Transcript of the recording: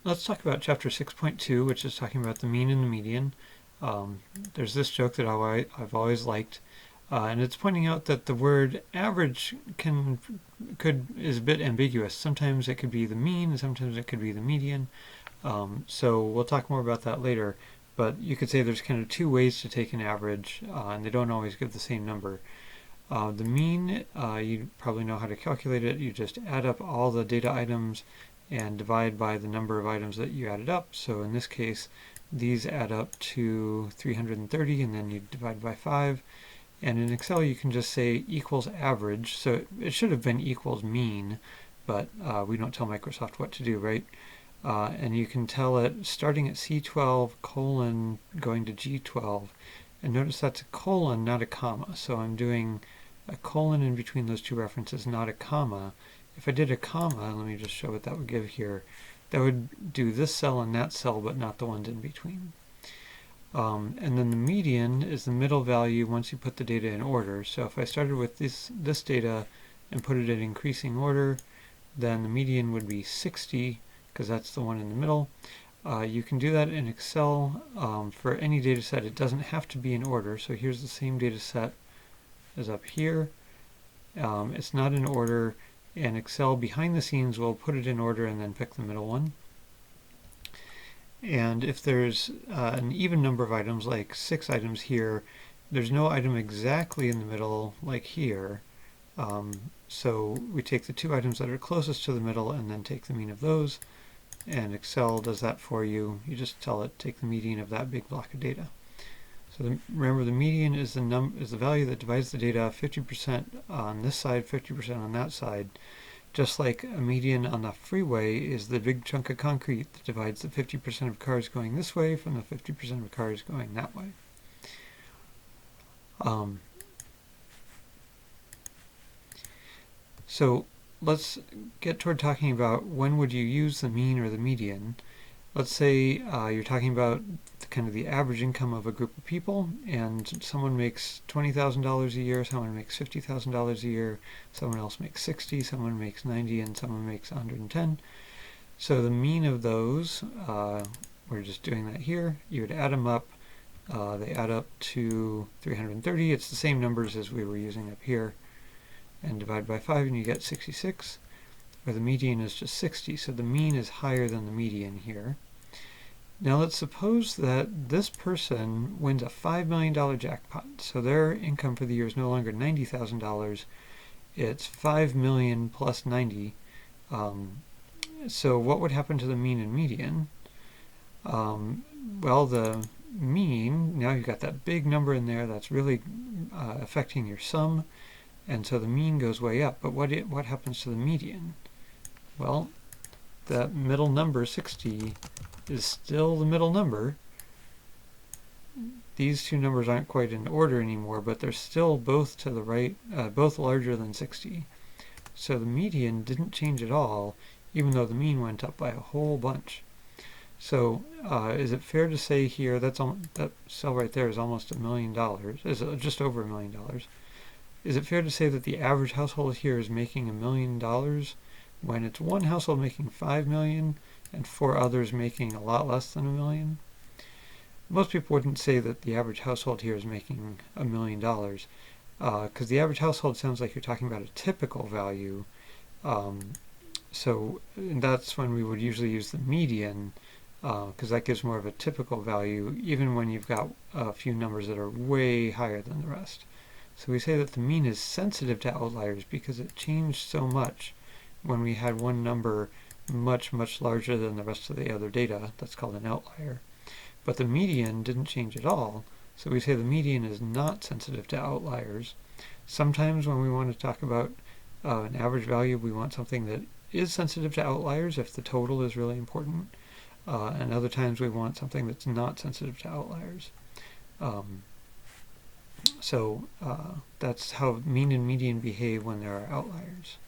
let's talk about chapter 6.2, which is talking about the mean and the median. There's this joke that I've always liked, and it's pointing out that the word average is a bit ambiguous. Sometimes it could be the mean, and sometimes it could be the median. So we'll talk more about that later. But you could say there's kind of two ways to take an average, and they don't always give the same number. The mean, you probably know how to calculate it. You just add up all the data items and divide by the number of items that you added up. So in this case, these add up to 330, and then you divide by 5. And in Excel, you can just say equals average. So it should have been equals mean, but we don't tell Microsoft what to do, right? And you can tell it starting at C12 colon going to G12. And notice that's a colon, not a comma. So I'm doing a colon in between those two references, not a comma. If I did a comma, let me just show what that would give here. That would do this cell and that cell, but not the ones in between. And then the median is the middle value once you put the data in order. So if I started with this data and put it in increasing order, then the median would be 60, because that's the one in the middle. You can do that in Excel for any data set. It doesn't have to be in order. So here's the same data set as up here. It's not in order, and Excel behind the scenes will put it in order and then pick the middle one. And if there's an even number of items, like 6 items here, there's no item exactly in the middle like here. So we take the 2 items that are closest to the middle and then take the mean of those. And Excel does that for you. You just tell it take the median of that big block of data. So remember, the median is the value that divides the data 50% on this side, 50% on that side. Just like a median on the freeway is the big chunk of concrete that divides the 50% of cars going this way from the 50% of cars going that way. So let's get toward talking about when would you use the mean or the median. Let's say you're talking about kind of the average income of a group of people, and someone makes $20,000 a year, someone makes $50,000 a year, someone else makes 60, someone makes 90, and someone makes 110. So the mean of those, we're just doing that here. You would add them up. They add up to 330. It's the same numbers as we were using up here. And divide by 5 and you get 66, where the median is just 60, so the mean is higher than the median here. Now let's suppose that this person wins a $5 million jackpot, so their income for the year is no longer $90,000, it's $5 million plus 90. So what would happen to the mean and median? Well, the mean, now you've got that big number in there that's really affecting your sum, and so the mean goes way up. But what happens to the median? Well, that middle number, 60, is still the middle number. These two numbers aren't quite in order anymore, but they're still both to the right, both larger than 60. So the median didn't change at all, even though the mean went up by a whole bunch. So is it fair to say here, that cell right there is almost $1 million, is just over $1 million. Is it fair to say that the average household here is making $1 million when it's one household making 5 million and 4 others making a lot less than $1 million? Most people wouldn't say that the average household here is making $1 million, because the average household sounds like you're talking about a typical value. So that's when we would usually use the median, because that gives more of a typical value, even when you've got a few numbers that are way higher than the rest. So we say that the mean is sensitive to outliers because it changed so much when we had one number much, much larger than the rest of the other data. That's called an outlier. But the median didn't change at all, so we say the median is not sensitive to outliers. Sometimes when we want to talk about an average value, we want something that is sensitive to outliers if the total is really important, and other times we want something that's not sensitive to outliers. So that's how mean and median behave when there are outliers.